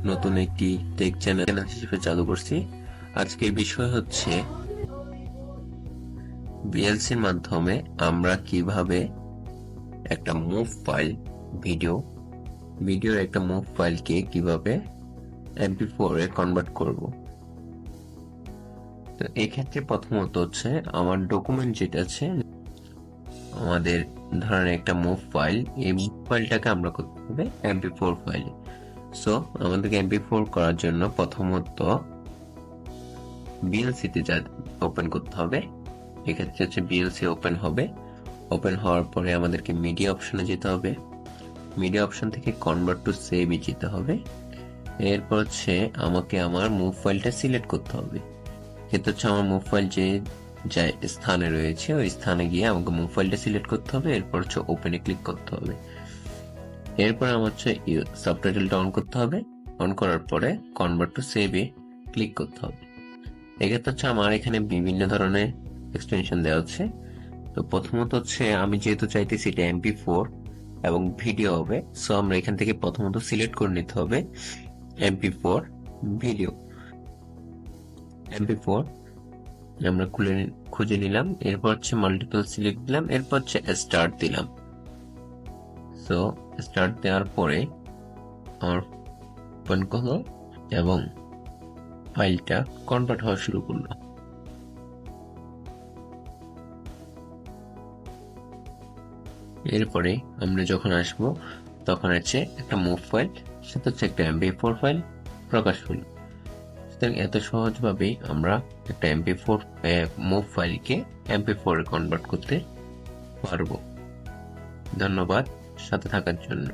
নতুন একটি take channel হিসেবে চালু করছি। আজকের বিষয় হচ্ছে ভিএলসির মাধ্যমে আমরা কিভাবে একটা মুভ ফাইল ভিডিওর একটা মুভ ফাইলকে কিভাবে MP4 এ কনভার্ট করব। তো এক্ষেত্রে প্রথমত হচ্ছে আমার ডকুমেন্ট যেটা আছে, আমাদের ধরেন একটা মুভ ফাইল, এই মুভ ফাইলটাকে আমরা করতে হবে MP4 ফাইলে। সো আমাদেরকে MP4 করার জন্য প্রথমত VLC তে ওপেন করতে হবে। এক্ষেত্রে হচ্ছে VLC ওপেন হবে। ওপেন হওয়ার পরে আমাদেরকে মিডিয়া অপশনে যেতে হবে। মিডিয়া অপশন থেকে কনভার্ট টু সেভ এ যেতে হবে। এরপর হচ্ছে আমাকে আমার মুভ ফাইলটা সিলেক্ট করতে হবে। এটা হচ্ছে আমার মুভ ফাইল যে স্থানে রয়েছে ওই স্থানে গিয়ে আমাকে মুভ ফাইলটা সিলেক্ট করতে হবে। এরপর হচ্ছে ওপেনে ক্লিক করতে হবে। এরপর আমার হচ্ছে সাবটাইটেলটা অন করতে হবে। অন করার পরে convert to save A click করতে হবে। এক্ষেত্রে হচ্ছে আমার এখানে বিভিন্ন ধরনের এক্সটেনশন দেওয়া আছে। তো প্রথমত হচ্ছে আমি যেহেতু চাইতেছি এটা MP4 এবং ভিডিও হবে, সো আমরা এখান থেকে প্রথমত সিলেক্ট করে নিতে হবে MP4 ভিডিও। MP4 আমরা খুঁজে নিলাম। এরপর হচ্ছে মাল্টিপল সিলেক্ট দিলাম। এরপর হচ্ছে স্টার্ট দিলাম। সো স্টার্ট দেওয়ার পরে আমার ওপেন করলো এবং ফাইলটা কনভার্ট হওয়া শুরু করলো। এরপরে আমরা যখন আসবো তখন হচ্ছে একটা মুভ ফাইল, সেটা হচ্ছে একটা MP4 ফাইল প্রকাশ হলো। এত সহজভাবেই আমরা একটা MP4 মুভ ফাইলকে MP4 এ কনভার্ট করতে পারবো। ধন্যবাদ সাথে থাকার জন্য।